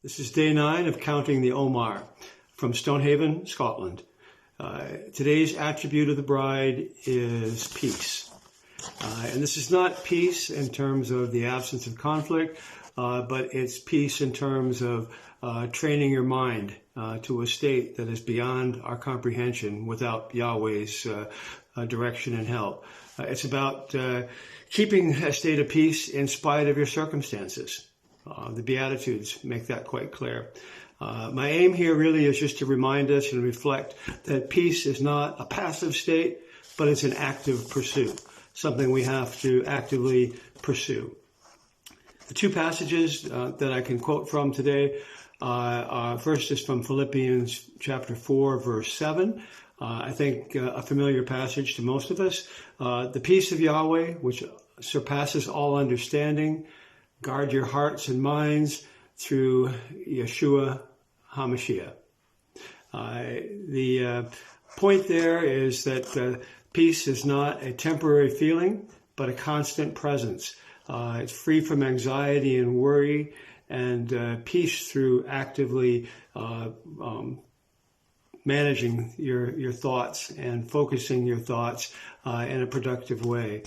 This is day 9 of counting the Omer from Stonehaven, Scotland. Today's attribute of the bride is peace. And this is not peace in terms of the absence of conflict, but it's peace in terms of training your mind to a state that is beyond our comprehension without Yahweh's direction and help. It's about keeping a state of peace in spite of your circumstances. The Beatitudes make that quite clear. My aim here really is just to remind us and reflect that peace is not a passive state, but it's an active pursuit, something we have to actively pursue. The two passages that I can quote from today, first is from Philippians chapter 4, verse 7. I think a familiar passage to most of us. The peace of Yahweh, which surpasses all understanding, guard your hearts and minds through Yashua HaMessiah. The point there is that peace is not a temporary feeling, but a constant presence. It's free from anxiety and worry, and peace through actively managing your thoughts and focusing your thoughts in a productive way.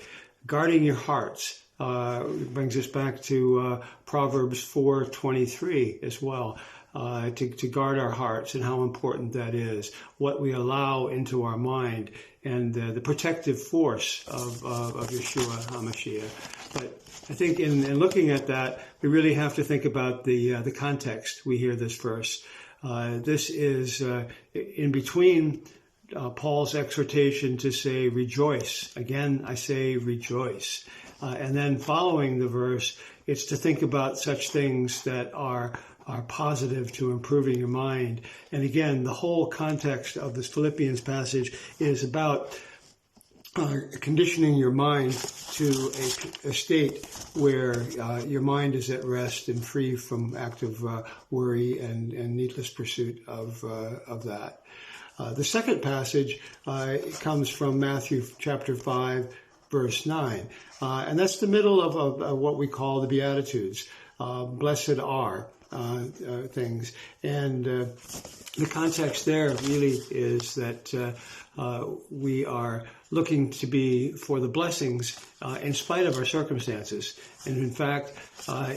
Guarding your hearts brings us back to Proverbs 4:23 as well, to guard our hearts and how important that is, what we allow into our mind, and the protective force of Yashua HaMessiah. But I think in looking at that, we really have to think about the context we hear this verse. This is in between Paul's exhortation to say, rejoice. Again, I say rejoice. And then following the verse, it's to think about such things that are positive to improving your mind. And again, the whole context of this Philippians passage is about conditioning your mind to a state where your mind is at rest and free from active worry and needless pursuit of that. The second passage comes from Matthew chapter 5, verse 9. And that's the middle of what we call the Beatitudes. Blessed are things. And the context there really is that we are looking to be for the blessings in spite of our circumstances. And in fact,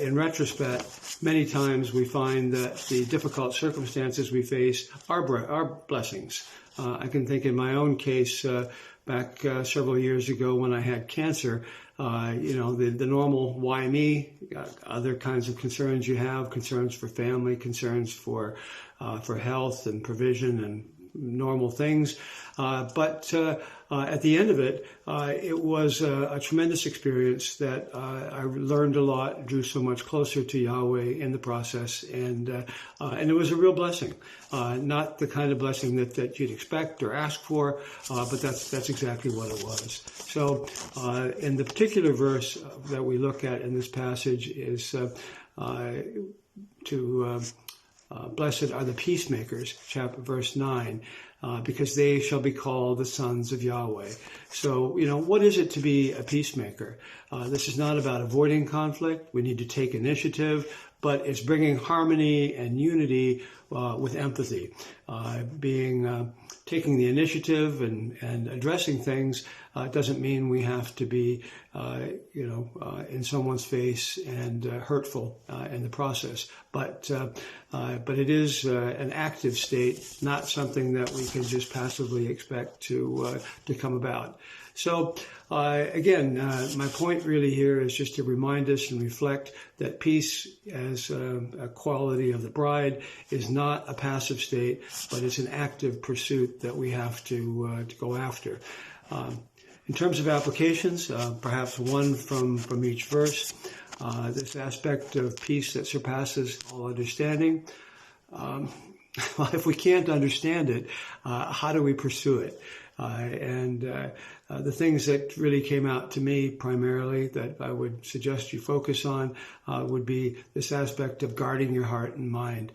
in retrospect, many times we find that the difficult circumstances we face are blessings. I can think in my own case, back several years ago when I had cancer, the normal why me, other kinds of concerns you have, concerns for family, concerns for health and provision and normal things. But at the end of it, it was a tremendous experience that I learned a lot, drew so much closer to Yahweh in the process, and it was a real blessing. Not the kind of blessing that you'd expect or ask for, but that's exactly what it was. So in the particular verse that we look at in this passage is blessed are the peacemakers, verse 9, because they shall be called the sons of Yahweh. So, what is it to be a peacemaker? This is not about avoiding conflict. We need to take initiative, but it's bringing harmony and unity with empathy. Taking the initiative and addressing things doesn't mean we have to be, in someone's face and hurtful in the process. But it is an active state, not something that we can just passively expect to come about. So, again, my point really here is just to remind us and reflect that peace as a quality of the bride is not a passive state, but it's an active pursuit that we have to go after. In terms of applications, perhaps one from each verse, this aspect of peace that surpasses all understanding. Well, if we can't understand it, how do we pursue it? The things that really came out to me primarily that I would suggest you focus on would be this aspect of guarding your heart and mind,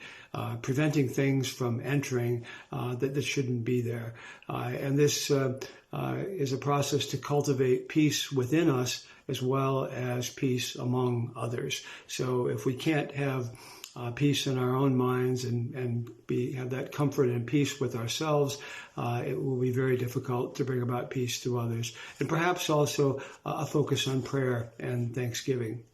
preventing things from entering that shouldn't be there. And this is a process to cultivate peace within us as well as peace among others. So if we can't have peace in our own minds and have that comfort and peace with ourselves, it will be very difficult to bring about peace to others. And perhaps also a focus on prayer and thanksgiving.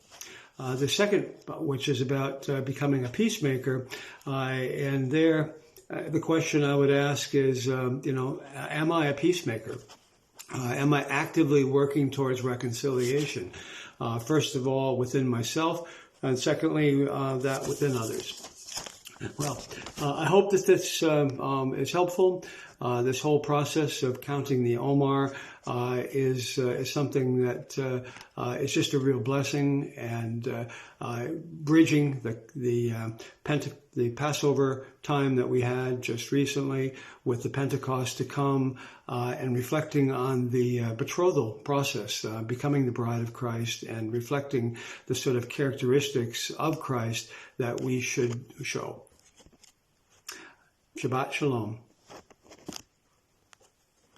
The second, which is about becoming a peacemaker, and there the question I would ask is, am I a peacemaker? Am I actively working towards reconciliation? First of all, within myself, and secondly, that within others. Well, I hope that this is helpful. This whole process of counting the Omer is something that is just a real blessing, and bridging the Passover time that we had just recently with the Pentecost to come, and reflecting on the betrothal process, becoming the bride of Christ, and reflecting the sort of characteristics of Christ that we should show. Shabbat Shalom.